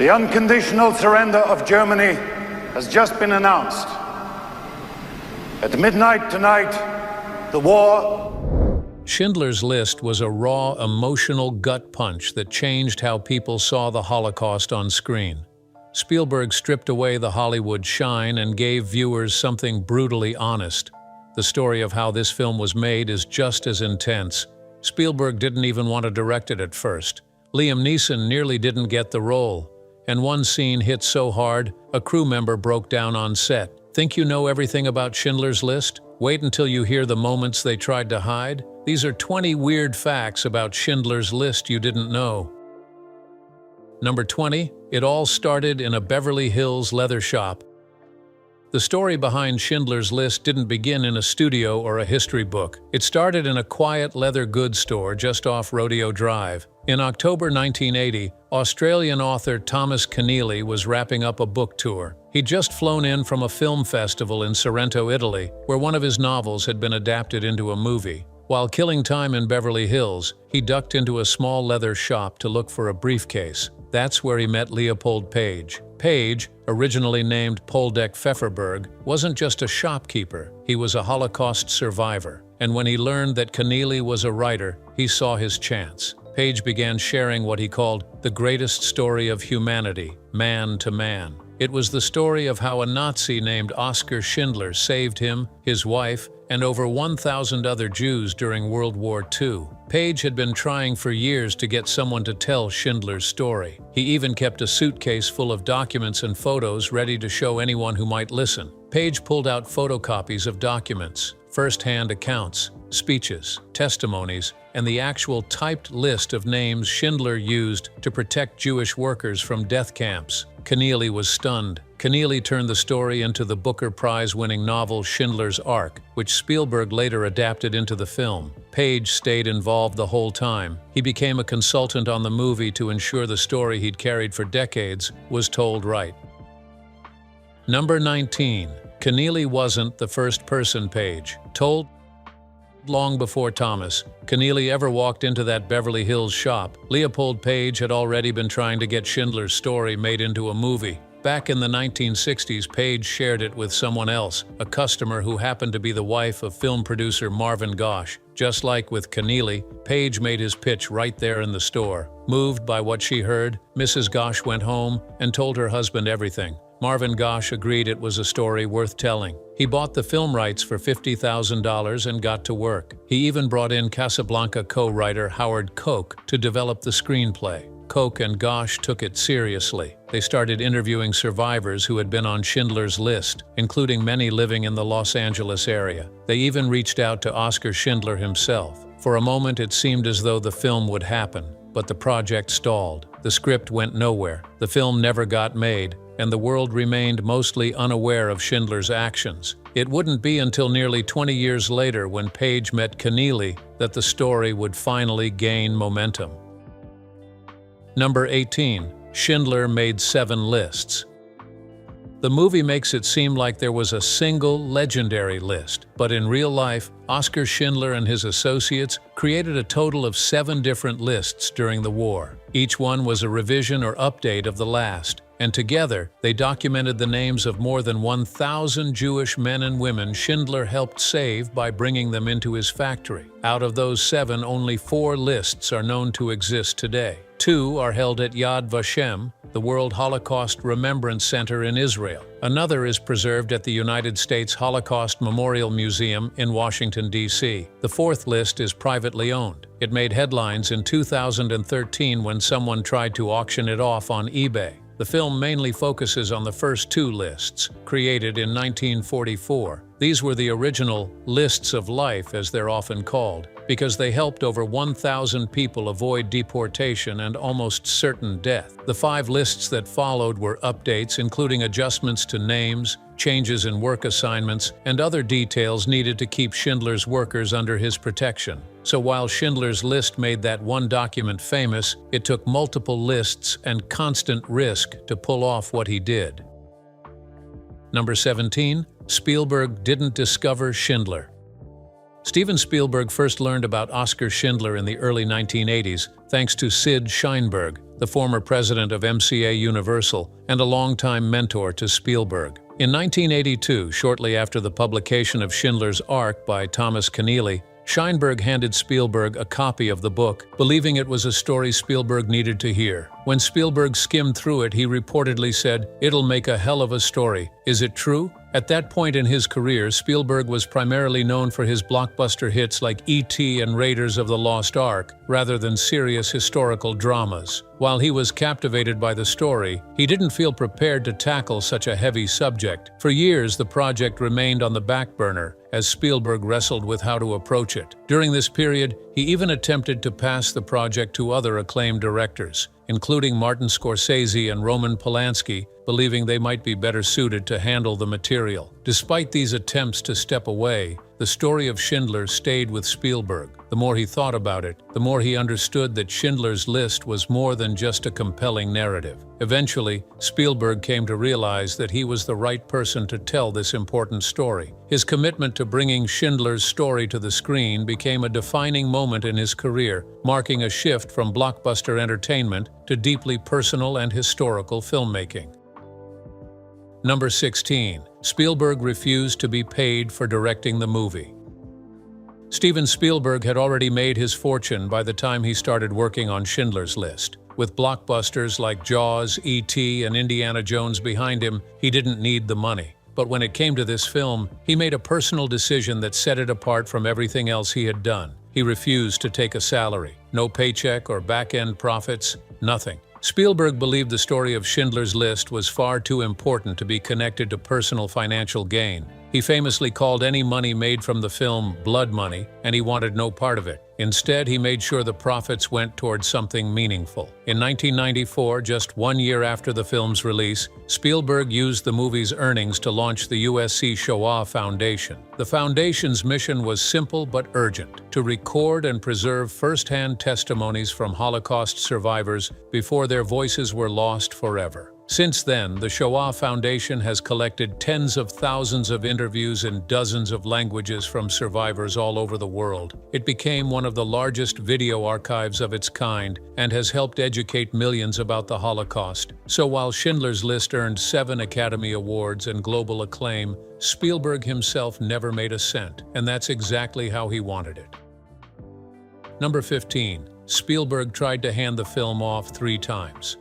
The unconditional surrender of Germany has just been announced. At midnight tonight, the war... Schindler's List was a raw, emotional gut punch that changed how people saw the Holocaust on screen. Spielberg stripped away the Hollywood shine and gave viewers something brutally honest. The story of how this film was made is just as intense. Spielberg didn't even want to direct it at first. Liam Neeson nearly didn't get the role. And one scene hit so hard, a crew member broke down on set. Think you know everything about Schindler's List? Wait until you hear the moments they tried to hide. These are 20 weird facts about Schindler's List you didn't know. Number 20. It all started in a Beverly Hills leather shop. The story behind Schindler's List didn't begin in a studio or a history book. It started in a quiet leather goods store just off Rodeo Drive. In October 1980, Australian author Thomas Keneally was wrapping up a book tour. He'd just flown in from a film festival in Sorrento, Italy, where one of his novels had been adapted into a movie. While killing time in Beverly Hills, he ducked into a small leather shop to look for a briefcase. That's where he met Leopold Page. Page, originally named Poldek Pfefferberg, wasn't just a shopkeeper, he was a Holocaust survivor. And when he learned that Keneally was a writer, he saw his chance. Page began sharing what he called the greatest story of humanity, man to man. It was the story of how a Nazi named Oskar Schindler saved him, his wife, and over 1,000 other Jews during World War II. Page had been trying for years to get someone to tell Schindler's story. He even kept a suitcase full of documents and photos ready to show anyone who might listen. Page pulled out photocopies of documents, first-hand accounts, speeches, testimonies, and the actual typed list of names Schindler used to protect Jewish workers from death camps. Keneally was stunned. Keneally turned the story into the Booker Prize-winning novel Schindler's Ark, which Spielberg later adapted into the film. Page stayed involved the whole time. He became a consultant on the movie to ensure the story he'd carried for decades was told right. Number 19. Keneally wasn't the first person Page told. Long before Thomas Keneally ever walked into that Beverly Hills shop, Leopold Page had already been trying to get Schindler's story made into a movie. Back in the 1960s, Page shared it with someone else, a customer who happened to be the wife of film producer Marvin Gosh. Just like with Keneally, Page made his pitch right there in the store. Moved by what she heard, Mrs. Gosh went home and told her husband everything. Marvin Gosh agreed it was a story worth telling. He bought the film rights for $50,000 and got to work. He even brought in Casablanca co-writer Howard Koch to develop the screenplay. Koch and Gosh took it seriously. They started interviewing survivors who had been on Schindler's List, including many living in the Los Angeles area. They even reached out to Oskar Schindler himself. For a moment, it seemed as though the film would happen, but the project stalled. The script went nowhere. The film never got made, and the world remained mostly unaware of Schindler's actions. It wouldn't be until nearly 20 years later, when Page met Keneally, that the story would finally gain momentum. Number 18. Schindler made 7 lists. The movie makes it seem like there was a single legendary list, but in real life, Oskar Schindler and his associates created a total of 7 different lists during the war. Each one was a revision or update of the last, and together they documented the names of more than 1,000 Jewish men and women Schindler helped save by bringing them into his factory. Out of those 7, only 4 lists are known to exist today. 2 are held at Yad Vashem, the World Holocaust Remembrance Center in Israel. Another is preserved at the United States Holocaust Memorial Museum in Washington, D.C. The 4th list is privately owned. It made headlines in 2013 when someone tried to auction it off on eBay. The film mainly focuses on the first 2 lists, created in 1944. These were the original lists of life, as they're often called, because they helped over 1,000 people avoid deportation and almost certain death. The 5 lists that followed were updates, including adjustments to names, changes in work assignments, and other details needed to keep Schindler's workers under his protection. So while Schindler's List made that one document famous, it took multiple lists and constant risk to pull off what he did. Number 17. Spielberg didn't discover Schindler. Steven Spielberg first learned about Oskar Schindler in the early 1980s thanks to Sid Sheinberg, the former president of MCA Universal and a longtime mentor to Spielberg. In 1982, shortly after the publication of Schindler's Ark by Thomas Keneally, Schindler handed Spielberg a copy of the book, believing it was a story Spielberg needed to hear. When Spielberg skimmed through it, he reportedly said, "It'll make a hell of a story. Is it true?" At that point in his career, Spielberg was primarily known for his blockbuster hits like E.T. and Raiders of the Lost Ark, rather than serious historical dramas. While he was captivated by the story, he didn't feel prepared to tackle such a heavy subject. For years, the project remained on the back burner, as Spielberg wrestled with how to approach it. During this period, he even attempted to pass the project to other acclaimed directors, including Martin Scorsese and Roman Polanski, believing they might be better suited to handle the material. Despite these attempts to step away, the story of Schindler stayed with Spielberg. The more he thought about it, the more he understood that Schindler's List was more than just a compelling narrative. Eventually, Spielberg came to realize that he was the right person to tell this important story. His commitment to bringing Schindler's story to the screen became a defining moment in his career, marking a shift from blockbuster entertainment to deeply personal and historical filmmaking. Number 16. Spielberg refused to be paid for directing the movie. Steven Spielberg had already made his fortune by the time he started working on Schindler's List. With blockbusters like Jaws, E.T., and Indiana Jones behind him, he didn't need the money. But when it came to this film, he made a personal decision that set it apart from everything else he had done. He refused to take a salary. No paycheck or back-end profits, nothing. Spielberg believed the story of Schindler's List was far too important to be connected to personal financial gain. He famously called any money made from the film blood money, and he wanted no part of it. Instead, he made sure the profits went towards something meaningful. In 1994, just 1 year after the film's release, Spielberg used the movie's earnings to launch the USC Shoah Foundation. The foundation's mission was simple but urgent: to record and preserve first-hand testimonies from Holocaust survivors before their voices were lost forever. Since then, the Shoah Foundation has collected tens of thousands of interviews in dozens of languages from survivors all over the world. It became one of the largest video archives of its kind and has helped educate millions about the Holocaust. So while Schindler's List earned 7 Academy Awards and global acclaim, Spielberg himself never made a cent, and that's exactly how he wanted it. Number 15. Spielberg tried to hand the film off 3 times.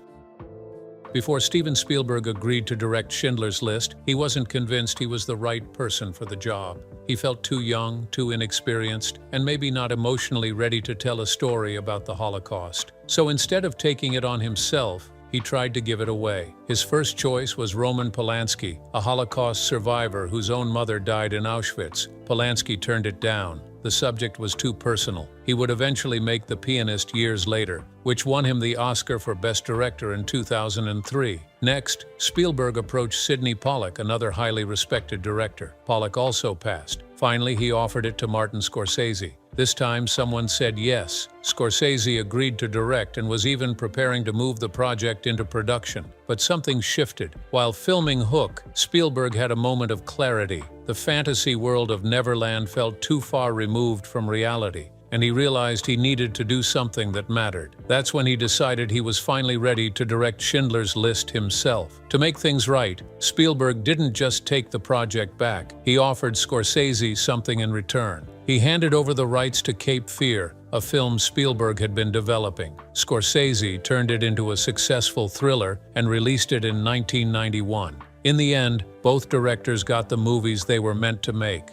Before Steven Spielberg agreed to direct Schindler's List, he wasn't convinced he was the right person for the job. He felt too young, too inexperienced, and maybe not emotionally ready to tell a story about the Holocaust. So instead of taking it on himself, he tried to give it away. His first choice was Roman Polanski, a Holocaust survivor whose own mother died in Auschwitz. Polanski turned it down. The subject was too personal. He would eventually make The Pianist years later, which won him the Oscar for Best Director in 2003. Next, Spielberg approached Sidney Pollack, another highly respected director. Pollack also passed. Finally, he offered it to Martin Scorsese. This time, someone said yes. Scorsese agreed to direct and was even preparing to move the project into production. But something shifted. While filming Hook, Spielberg had a moment of clarity. The fantasy world of Neverland felt too far removed from reality, and he realized he needed to do something that mattered. That's when he decided he was finally ready to direct Schindler's List himself. To make things right, Spielberg didn't just take the project back. He offered Scorsese something in return. He handed over the rights to Cape Fear, a film Spielberg had been developing. Scorsese turned it into a successful thriller and released it in 1991. In the end, both directors got the movies they were meant to make.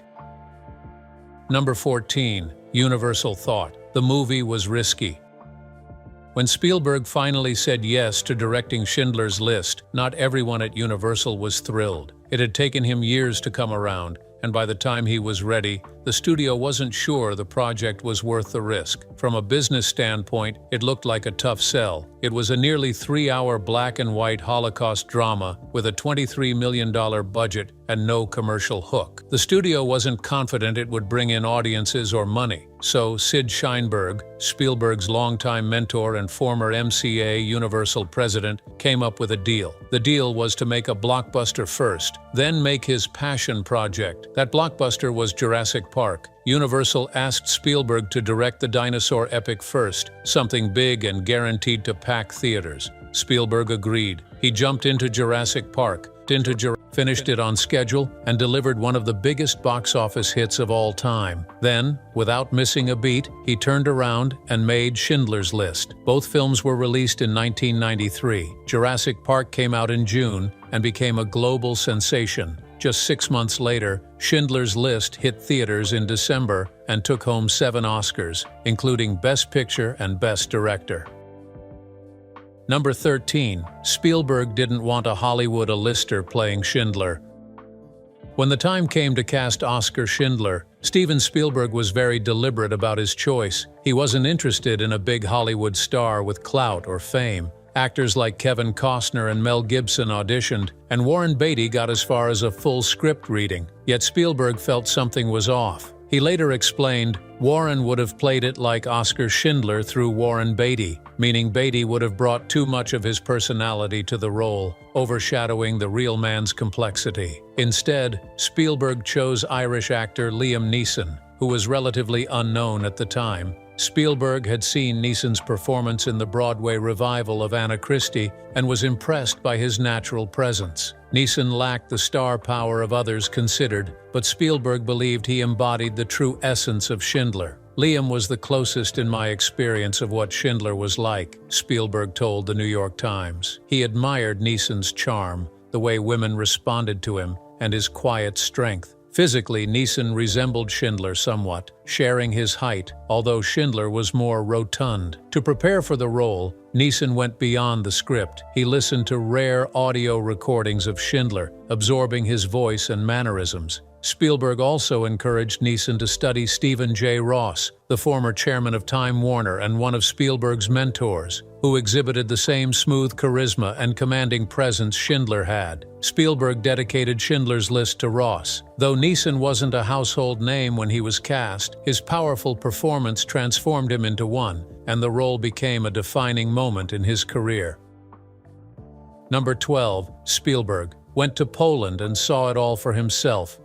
Number 14. Universal thought. The movie was risky. When Spielberg finally said yes to directing Schindler's List, not everyone at Universal was thrilled. It had taken him years to come around, and by the time he was ready, the studio wasn't sure the project was worth the risk. From a business standpoint, it looked like a tough sell. It was a nearly 3-hour black and white Holocaust drama with a $23 million budget and no commercial hook. The studio wasn't confident it would bring in audiences or money. So Sid Sheinberg, Spielberg's longtime mentor and former MCA Universal president, came up with a deal. The deal was to make a blockbuster first, then make his passion project. That blockbuster was Jurassic Jurassic Park. Universal asked Spielberg to direct the dinosaur epic first, something big and guaranteed to pack theaters. Spielberg agreed. He jumped into Jurassic Park, finished it on schedule, and delivered one of the biggest box office hits of all time. Then, without missing a beat, he turned around and made Schindler's List. Both films were released in 1993. Jurassic Park came out in June and became a global sensation. Just 6 months later, Schindler's List hit theaters in December and took home 7 Oscars, including Best Picture and Best Director. Number 13. Spielberg didn't want a Hollywood A-lister playing Schindler. When the time came to cast Oskar Schindler, Steven Spielberg was very deliberate about his choice. He wasn't interested in a big Hollywood star with clout or fame. Actors like Kevin Costner and Mel Gibson auditioned, and Warren Beatty got as far as a full script reading. Yet Spielberg felt something was off. He later explained, Warren would have played it like Oskar Schindler through Warren Beatty, meaning Beatty would have brought too much of his personality to the role, overshadowing the real man's complexity. Instead, Spielberg chose Irish actor Liam Neeson, who was relatively unknown at the time. Spielberg had seen Neeson's performance in the Broadway revival of Anna Christie and was impressed by his natural presence. Neeson lacked the star power of others considered, but Spielberg believed he embodied the true essence of Schindler. Liam was the closest in my experience of what Schindler was like, Spielberg told the New York Times. He admired Neeson's charm, the way women responded to him, and his quiet strength. Physically, Neeson resembled Schindler somewhat, sharing his height, although Schindler was more rotund. To prepare for the role, Neeson went beyond the script. He listened to rare audio recordings of Schindler, absorbing his voice and mannerisms. Spielberg also encouraged Neeson to study Stephen J. Ross, the former chairman of Time Warner and one of Spielberg's mentors, who exhibited the same smooth charisma and commanding presence Schindler had. Spielberg dedicated Schindler's List to Ross. Though Neeson wasn't a household name when he was cast, his powerful performance transformed him into one, and the role became a defining moment in his career. Number 12. Spielberg went to Poland and saw it all for himself.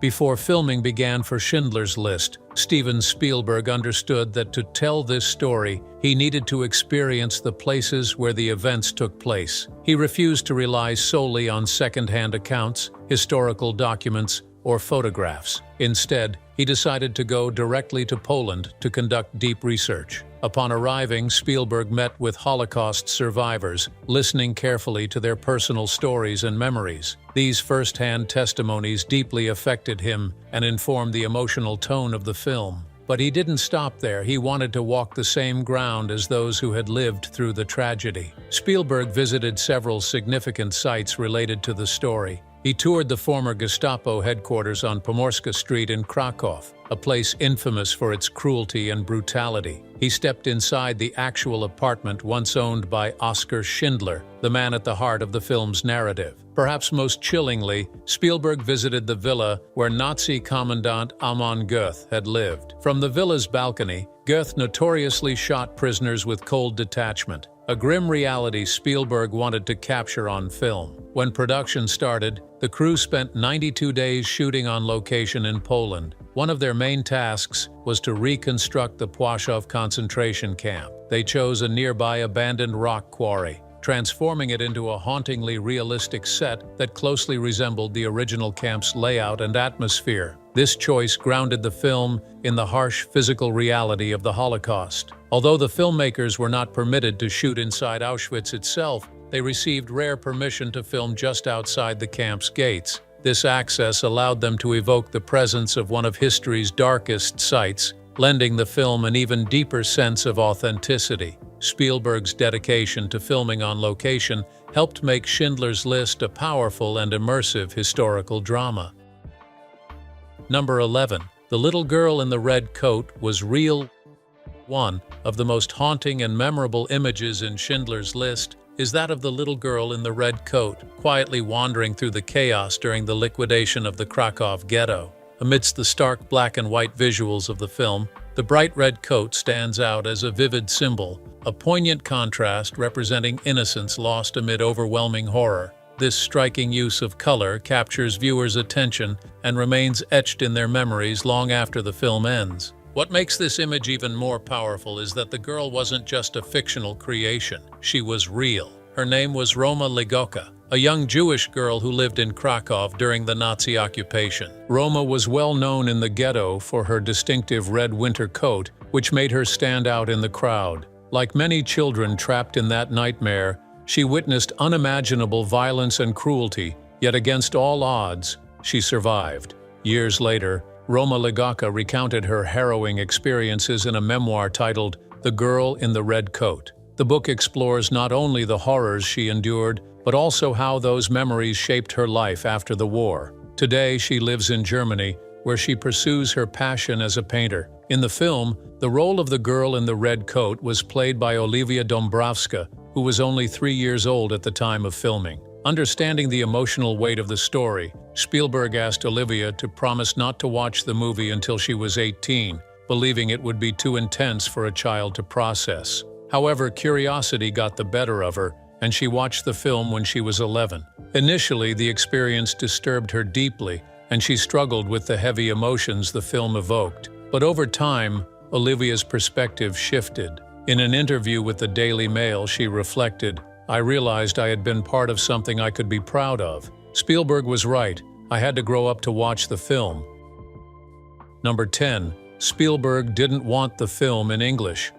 Before filming began for Schindler's List, Steven Spielberg understood that to tell this story, he needed to experience the places where the events took place. He refused to rely solely on second-hand accounts, historical documents, or photographs. Instead, he decided to go directly to Poland to conduct deep research. Upon arriving, Spielberg met with Holocaust survivors, listening carefully to their personal stories and memories. These first-hand testimonies deeply affected him and informed the emotional tone of the film. But he didn't stop there. He wanted to walk the same ground as those who had lived through the tragedy. Spielberg visited several significant sites related to the story. He toured the former Gestapo headquarters on Pomorska Street in Krakow, a place infamous for its cruelty and brutality. He stepped inside the actual apartment once owned by Oskar Schindler, the man at the heart of the film's narrative. Perhaps most chillingly, Spielberg visited the villa where Nazi Commandant Amon Goeth had lived. From the villa's balcony, Goeth notoriously shot prisoners with cold detachment, a grim reality Spielberg wanted to capture on film. When production started, the crew spent 92 days shooting on location in Poland. One of their main tasks was to reconstruct the Płaszów concentration camp. They chose a nearby abandoned rock quarry, transforming it into a hauntingly realistic set that closely resembled the original camp's layout and atmosphere. This choice grounded the film in the harsh physical reality of the Holocaust. Although the filmmakers were not permitted to shoot inside Auschwitz itself, they received rare permission to film just outside the camp's gates. This access allowed them to evoke the presence of one of history's darkest sites, lending the film an even deeper sense of authenticity. Spielberg's dedication to filming on location helped make Schindler's List a powerful and immersive historical drama. Number 11. The Little Girl in the Red Coat was real. One of the most haunting and memorable images in Schindler's List is that of the little girl in the red coat, quietly wandering through the chaos during the liquidation of the Krakow ghetto. Amidst the stark black and white visuals of the film, the bright red coat stands out as a vivid symbol, a poignant contrast representing innocence lost amid overwhelming horror. This striking use of color captures viewers' attention and remains etched in their memories long after the film ends. What makes this image even more powerful is that the girl wasn't just a fictional creation, she was real. Her name was Roma Ligoka, a young Jewish girl who lived in Krakow during the Nazi occupation. Roma was well known in the ghetto for her distinctive red winter coat, which made her stand out in the crowd. Like many children trapped in that nightmare, she witnessed unimaginable violence and cruelty, yet against all odds, she survived. Years later, Roma Ligoka recounted her harrowing experiences in a memoir titled The Girl in the Red Coat. The book explores not only the horrors she endured, but also how those memories shaped her life after the war. Today, she lives in Germany, where she pursues her passion as a painter. In the film, the role of the girl in the red coat was played by Olivia Dombrovska, who was only 3 years old at the time of filming. Understanding the emotional weight of the story, Spielberg asked Olivia to promise not to watch the movie until she was 18, believing it would be too intense for a child to process. However, curiosity got the better of her, and she watched the film when she was 11. Initially, the experience disturbed her deeply, and she struggled with the heavy emotions the film evoked. But over time, Olivia's perspective shifted. In an interview with the Daily Mail, she reflected, "I realized I had been part of something I could be proud of. Spielberg was right. I had to grow up to watch the film." Number 10. Spielberg didn't want the film in English.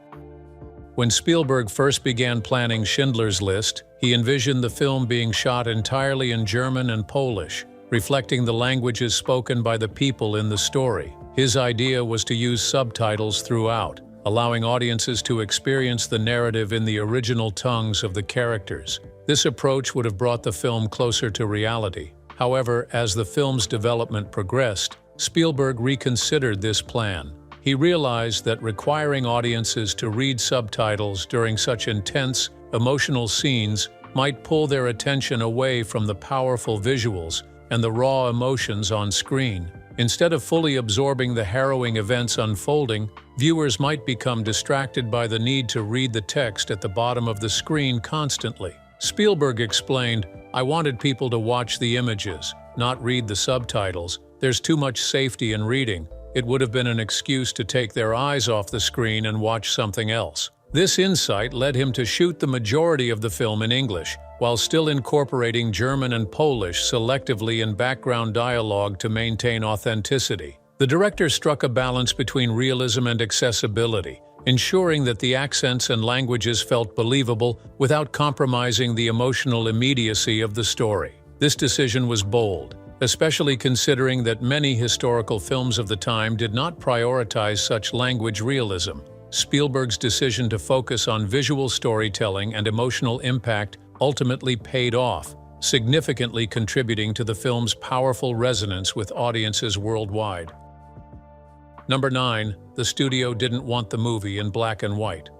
When Spielberg first began planning Schindler's List, he envisioned the film being shot entirely in German and Polish, reflecting the languages spoken by the people in the story. His idea was to use subtitles throughout, allowing audiences to experience the narrative in the original tongues of the characters. This approach would have brought the film closer to reality. However, as the film's development progressed, Spielberg reconsidered this plan. He realized that requiring audiences to read subtitles during such intense, emotional scenes might pull their attention away from the powerful visuals and the raw emotions on screen. Instead of fully absorbing the harrowing events unfolding, viewers might become distracted by the need to read the text at the bottom of the screen constantly. Spielberg explained, "I wanted people to watch the images, not read the subtitles. There's too much safety in reading. It would have been an excuse to take their eyes off the screen and watch something else." This insight led him to shoot the majority of the film in English, while still incorporating German and Polish selectively in background dialogue to maintain authenticity. The director struck a balance between realism and accessibility, ensuring that the accents and languages felt believable without compromising the emotional immediacy of the story. This decision was bold, especially considering that many historical films of the time did not prioritize such language realism. Spielberg's decision to focus on visual storytelling and emotional impact ultimately paid off, significantly contributing to the film's powerful resonance with audiences worldwide. Number 9. The studio didn't want the movie in black and white.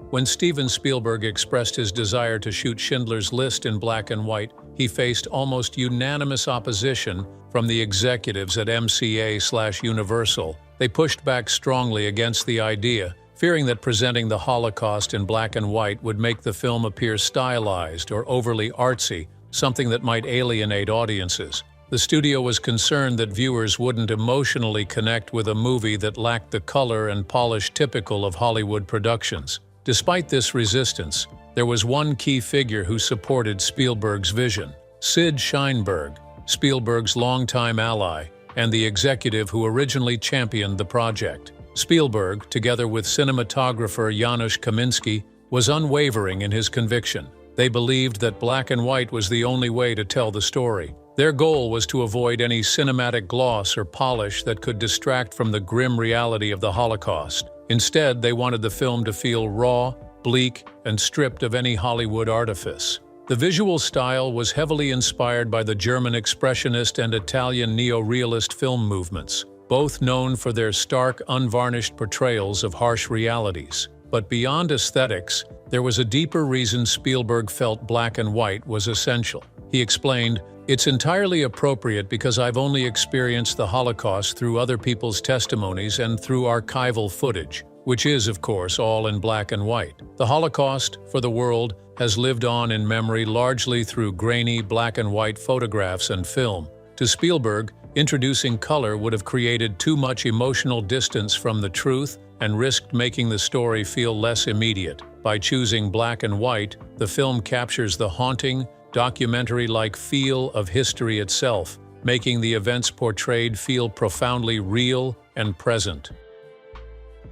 When Steven Spielberg expressed his desire to shoot Schindler's List in black and white, he faced almost unanimous opposition from the executives at MCA/Universal. They pushed back strongly against the idea, fearing that presenting the Holocaust in black and white would make the film appear stylized or overly artsy, something that might alienate audiences. The studio was concerned that viewers wouldn't emotionally connect with a movie that lacked the color and polish typical of Hollywood productions. Despite this resistance, there was one key figure who supported Spielberg's vision: Sid Sheinberg, Spielberg's longtime ally, and the executive who originally championed the project. Spielberg, together with cinematographer Janusz Kaminski, was unwavering in his conviction. They believed that black and white was the only way to tell the story. Their goal was to avoid any cinematic gloss or polish that could distract from the grim reality of the Holocaust. Instead, they wanted the film to feel raw, bleak, and stripped of any Hollywood artifice. The visual style was heavily inspired by the German Expressionist and Italian neo-realist film movements, both known for their stark, unvarnished portrayals of harsh realities. But beyond aesthetics, there was a deeper reason Spielberg felt black and white was essential. He explained, "It's entirely appropriate because I've only experienced the Holocaust through other people's testimonies and through archival footage. which is, of course, all in black and white. The Holocaust, for the world, has lived on in memory largely through grainy black and white photographs and film. To Spielberg, introducing color would have created too much emotional distance from the truth and risked making the story feel less immediate. By choosing black and white, the film captures the haunting, documentary-like feel of history itself, making the events portrayed feel profoundly real and present.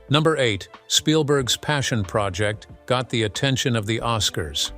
Number 8. Spielberg's passion project got the attention of the Oscars.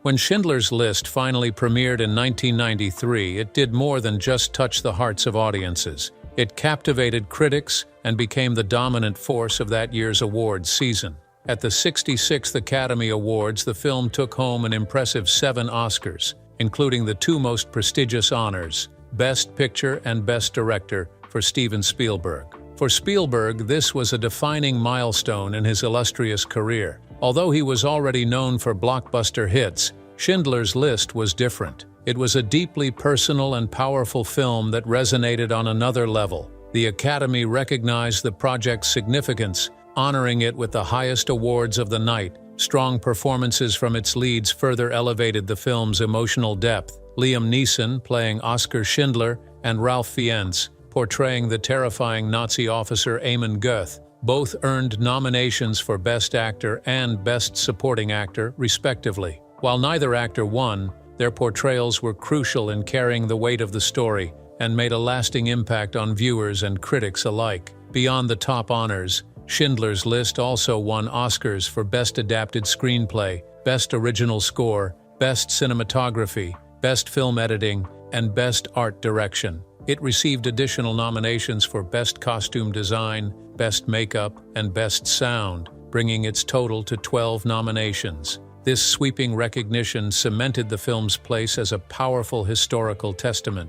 When Schindler's List finally premiered in 1993, it did more than just touch the hearts of audiences. It captivated critics and became the dominant force of that year's awards season. At the 66th Academy Awards, the film took home an impressive 7 Oscars, including the 2 most prestigious honors, Best Picture and Best Director, for Steven Spielberg. For Spielberg, this was a defining milestone in his illustrious career. Although he was already known for blockbuster hits, Schindler's List was different. It was a deeply personal and powerful film that resonated on another level. The Academy recognized the project's significance, honoring it with the highest awards of the night. Strong performances from its leads further elevated the film's emotional depth. Liam Neeson, playing Oskar Schindler, and Ralph Fiennes, portraying the terrifying Nazi officer Amon Goeth, both earned nominations for Best Actor and Best Supporting Actor, respectively. While neither actor won, their portrayals were crucial in carrying the weight of the story and made a lasting impact on viewers and critics alike. Beyond the top honors, Schindler's List also won Oscars for Best Adapted Screenplay, Best Original Score, Best Cinematography, Best Film Editing, and Best Art Direction. It received additional nominations for Best Costume Design, Best Makeup, and Best Sound, bringing its total to 12 nominations. This sweeping recognition cemented the film's place as a powerful historical testament.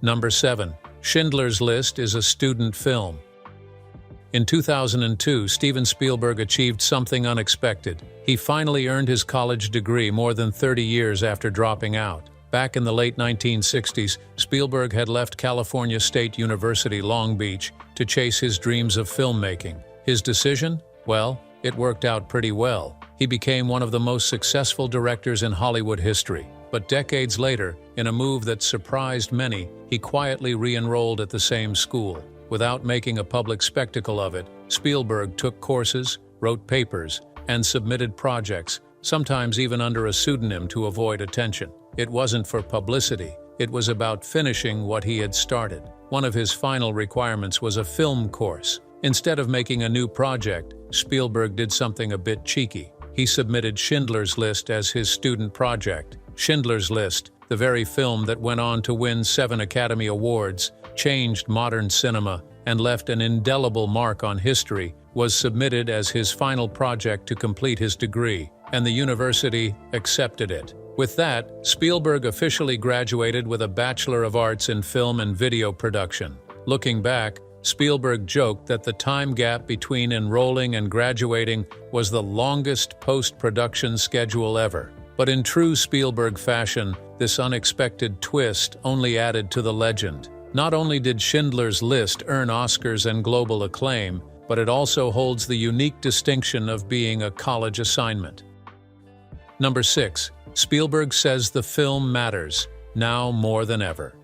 Number 7. Schindler's List is a student film. In 2002, Steven Spielberg achieved something unexpected. He finally earned his college degree more than 30 years after dropping out. Back in the late 1960s, Spielberg had left California State University, Long Beach, to chase his dreams of filmmaking. His decision? Well, it worked out pretty well. He became one of the most successful directors in Hollywood history. But decades later, in a move that surprised many, he quietly re-enrolled at the same school. Without making a public spectacle of it, Spielberg took courses, wrote papers, and submitted projects, sometimes even under a pseudonym to avoid attention. It wasn't for publicity. It was about finishing what he had started. One of his final requirements was a film course. Instead of making a new project, Spielberg did something a bit cheeky. He submitted Schindler's List as his student project. Schindler's List, the very film that went on to win 7 Academy Awards, changed modern cinema, and left an indelible mark on history, was submitted as his final project to complete his degree, and the university accepted it. With that, Spielberg officially graduated with a Bachelor of Arts in Film and Video Production. Looking back, Spielberg joked that the time gap between enrolling and graduating was the longest post-production schedule ever. But in true Spielberg fashion, this unexpected twist only added to the legend. Not only did Schindler's List earn Oscars and global acclaim, but it also holds the unique distinction of being a college assignment. Number 6. Spielberg says the film matters, now more than ever.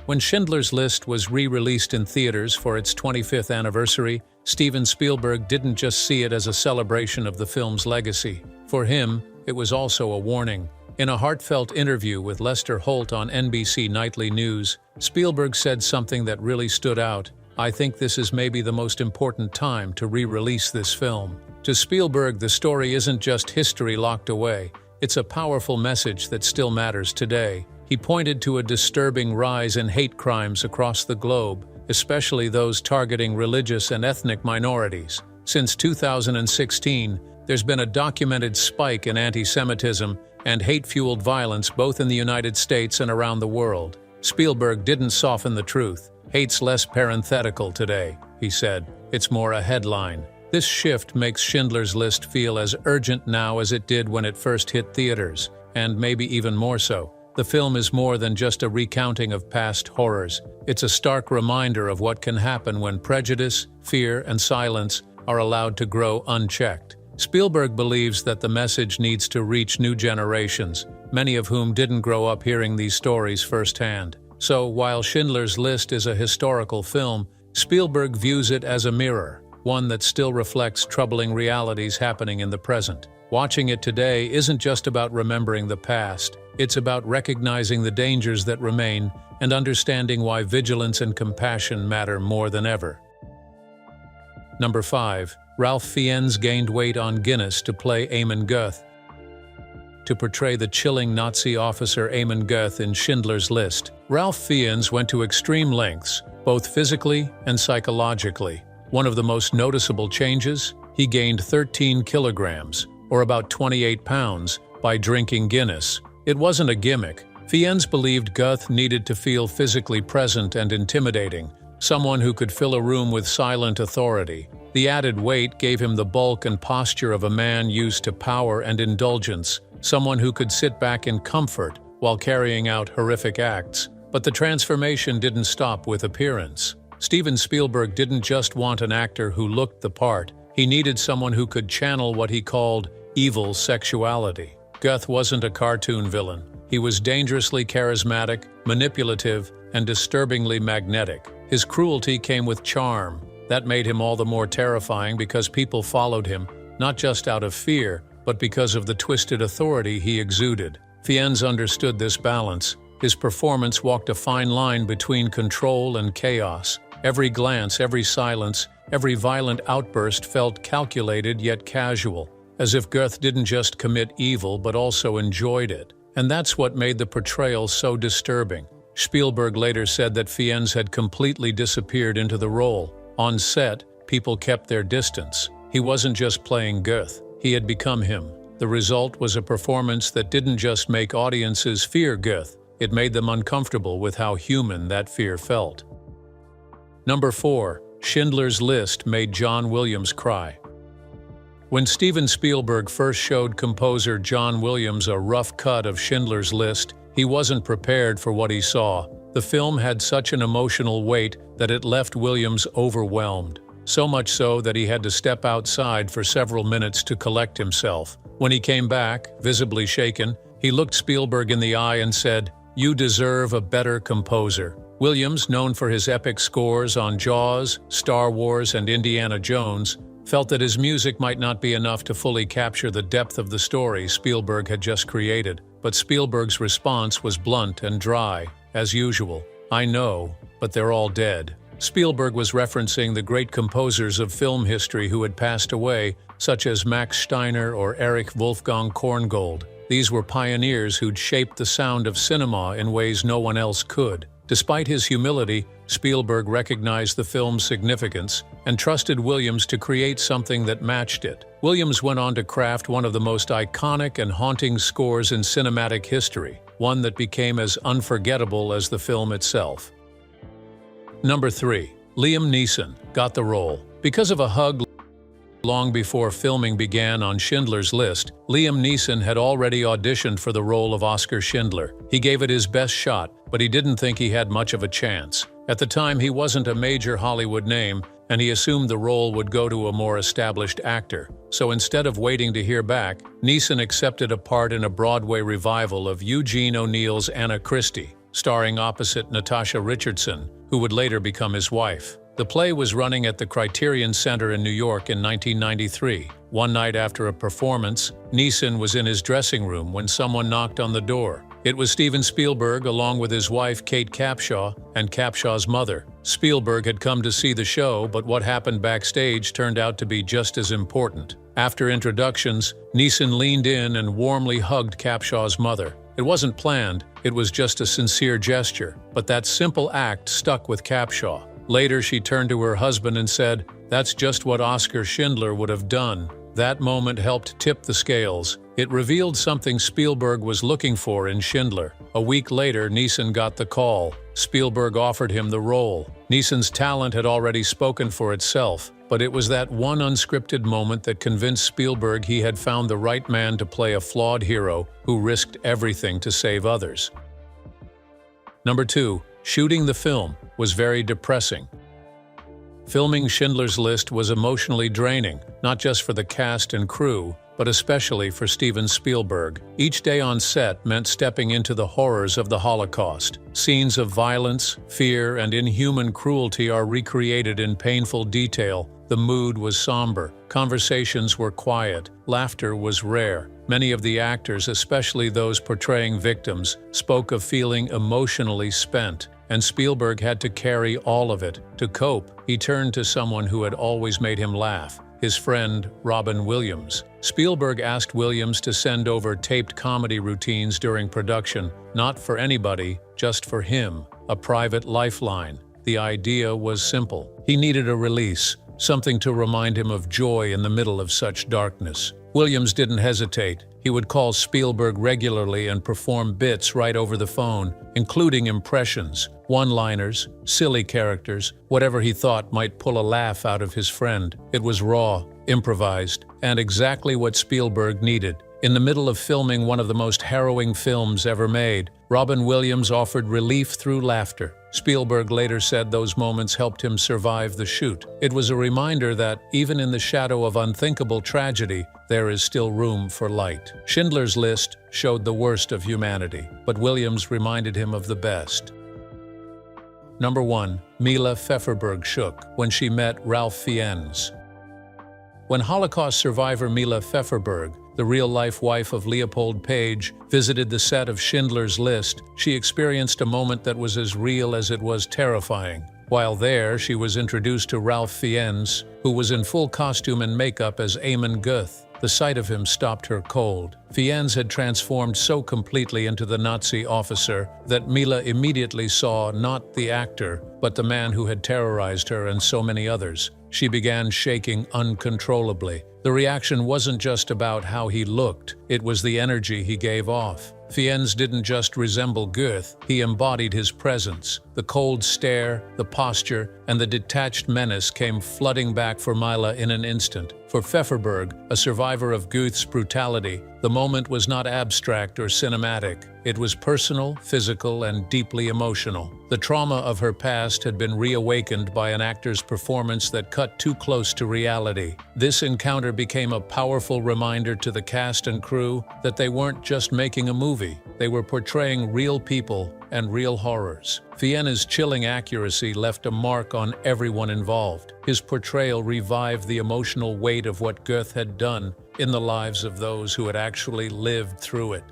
When Schindler's List was re-released in theaters for its 25th anniversary, Steven Spielberg didn't just see it as a celebration of the film's legacy. For him, it was also a warning. In a heartfelt interview with Lester Holt on NBC Nightly News, Spielberg said something that really stood out. "I think this is maybe the most important time to re-release this film." To Spielberg, the story isn't just history locked away. It's a powerful message that still matters today. He pointed to a disturbing rise in hate crimes across the globe, especially those targeting religious and ethnic minorities. Since 2016, there's been a documented spike in anti-Semitism and hate-fueled violence both in the United States and around the world. Spielberg didn't soften the truth. "Hate's less parenthetical today," he said. "It's more a headline." This shift makes Schindler's List feel as urgent now as it did when it first hit theaters, and maybe even more so. the film is more than just a recounting of past horrors. It's a stark reminder of what can happen when prejudice, fear, and silence are allowed to grow unchecked. Spielberg believes that the message needs to reach new generations, many of whom didn't grow up hearing these stories firsthand. So, while Schindler's List is a historical film, Spielberg views it as a mirror, one that still reflects troubling realities happening in the present. Watching it today isn't just about remembering the past, it's about recognizing the dangers that remain and understanding why vigilance and compassion matter more than ever. Number 5. Ralph Fiennes gained weight on Guinness to play Eamon Goeth. To portray the chilling Nazi officer Eamon Goeth in Schindler's List, Ralph Fiennes went to extreme lengths, both physically and psychologically. One of the most noticeable changes? He gained 13 kilograms, or about 28 pounds, by drinking Guinness. It wasn't a gimmick. Fiennes believed Goeth needed to feel physically present and intimidating, someone who could fill a room with silent authority. The added weight gave him the bulk and posture of a man used to power and indulgence, someone who could sit back in comfort while carrying out horrific acts. But the transformation didn't stop with appearance. Steven Spielberg didn't just want an actor who looked the part. He needed someone who could channel what he called evil sexuality. Goeth wasn't a cartoon villain. He was dangerously charismatic, manipulative, and disturbingly magnetic. His cruelty came with charm. That made him all the more terrifying because people followed him, not just out of fear, but because of the twisted authority he exuded. Fiennes understood this balance. His performance walked a fine line between control and chaos. Every glance, every silence, every violent outburst felt calculated yet casual, as if Goeth didn't just commit evil but also enjoyed it. And that's what made the portrayal so disturbing. Spielberg later said that Fiennes had completely disappeared into the role. On set, people kept their distance. He wasn't just playing Goeth, he had become him. The result was a performance that didn't just make audiences fear Goeth, it made them uncomfortable with how human that fear felt. Number 4. Schindler's List made John Williams cry. When Steven Spielberg first showed composer John Williams a rough cut of Schindler's List, he wasn't prepared for what he saw. The film had such an emotional weight that it left Williams overwhelmed, so much so that he had to step outside for several minutes to collect himself. When he came back, visibly shaken, he looked Spielberg in the eye and said, "You deserve a better composer." Williams, known for his epic scores on Jaws, Star Wars, and Indiana Jones, felt that his music might not be enough to fully capture the depth of the story Spielberg had just created. But Spielberg's response was blunt and dry, as usual. "I know, but they're all dead." Spielberg was referencing the great composers of film history who had passed away, such as Max Steiner or Erich Wolfgang Korngold. These were pioneers who'd shaped the sound of cinema in ways no one else could. Despite his humility, Spielberg recognized the film's significance and trusted Williams to create something that matched it. Williams went on to craft one of the most iconic and haunting scores in cinematic history, one that became as unforgettable as the film itself. Number 3. Liam Neeson got the role. Because of a hug long before filming began on Schindler's List, Liam Neeson had already auditioned for the role of Oskar Schindler. He gave it his best shot, but he didn't think he had much of a chance. At the time, he wasn't a major Hollywood name, and he assumed the role would go to a more established actor. So instead of waiting to hear back, Neeson accepted a part in a Broadway revival of Eugene O'Neill's Anna Christie, starring opposite Natasha Richardson, who would later become his wife. The play was running at the Criterion Center in New York in 1993. One night after a performance, Neeson was in his dressing room when someone knocked on the door. It was Steven Spielberg along with his wife Kate Capshaw and Capshaw's mother. Spielberg had come to see the show, but what happened backstage turned out to be just as important. After introductions, Neeson leaned in and warmly hugged Capshaw's mother. It wasn't planned, it was just a sincere gesture, but that simple act stuck with Capshaw. Later, she turned to her husband and said, "That's just what Oskar Schindler would have done." That moment helped tip the scales. It revealed something Spielberg was looking for in Schindler. A week later, Neeson got the call. Spielberg offered him the role. Neeson's talent had already spoken for itself, but it was that one unscripted moment that convinced Spielberg he had found the right man to play a flawed hero who risked everything to save others. Number 2. Shooting the film was very depressing. Filming Schindler's List was emotionally draining, not just for the cast and crew, but especially for Steven Spielberg. Each day on set meant stepping into the horrors of the Holocaust. Scenes of violence, fear, and inhuman cruelty are recreated in painful detail. The mood was somber, conversations were quiet, laughter was rare. Many of the actors, especially those portraying victims, spoke of feeling emotionally spent, and Spielberg had to carry all of it. To cope, he turned to someone who had always made him laugh, his friend Robin Williams. Spielberg asked Williams to send over taped comedy routines during production, not for anybody, just for him, a private lifeline. The idea was simple. He needed a release, something to remind him of joy in the middle of such darkness. Williams didn't hesitate. He would call Spielberg regularly and perform bits right over the phone, including impressions, one-liners, silly characters, whatever he thought might pull a laugh out of his friend. It was raw, improvised, and exactly what Spielberg needed. In the middle of filming one of the most harrowing films ever made, Robin Williams offered relief through laughter. Spielberg later said those moments helped him survive the shoot. It was a reminder that, even in the shadow of unthinkable tragedy, there is still room for light. Schindler's List showed the worst of humanity, but Williams reminded him of the best. Number 1. Mila Pfefferberg shook when she met Ralph Fiennes. When Holocaust survivor Mila Pfefferberg, the real-life wife of Leopold Page, visited the set of Schindler's List, she experienced a moment that was as real as it was terrifying. While there, she was introduced to Ralph Fiennes, who was in full costume and makeup as Amon Goeth. The sight of him stopped her cold. Fiennes had transformed so completely into the Nazi officer that Mila immediately saw not the actor, but the man who had terrorized her and so many others. She began shaking uncontrollably. The reaction wasn't just about how he looked, it was the energy he gave off. Fiennes didn't just resemble Goethe, he embodied his presence. The cold stare, the posture, and the detached menace came flooding back for Mila in an instant. For Pfefferberg, a survivor of Goethe's brutality, the moment was not abstract or cinematic. It was personal, physical, and deeply emotional. The trauma of her past had been reawakened by an actor's performance that cut too close to reality. This encounter became a powerful reminder to the cast and crew that they weren't just making a movie, they were portraying real people and real horrors. Fiennes' chilling accuracy left a mark on everyone involved. His portrayal revived the emotional weight of what Goethe had done in the lives of those who had actually lived through it.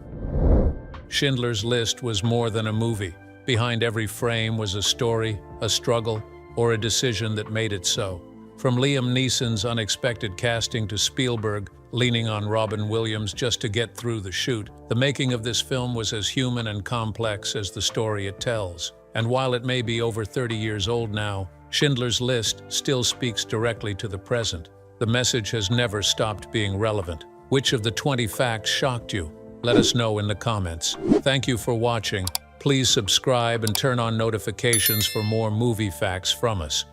Schindler's List was more than a movie. Behind every frame was a story, a struggle, or a decision that made it so. From Liam Neeson's unexpected casting to Spielberg leaning on Robin Williams just to get through the shoot, the making of this film was as human and complex as the story it tells. And while it may be over 30 years old now, Schindler's List still speaks directly to the present. The message has never stopped being relevant. Which of the 20 facts shocked you? Let us know in the comments. Thank you for watching. Please subscribe and turn on notifications for more movie facts from us.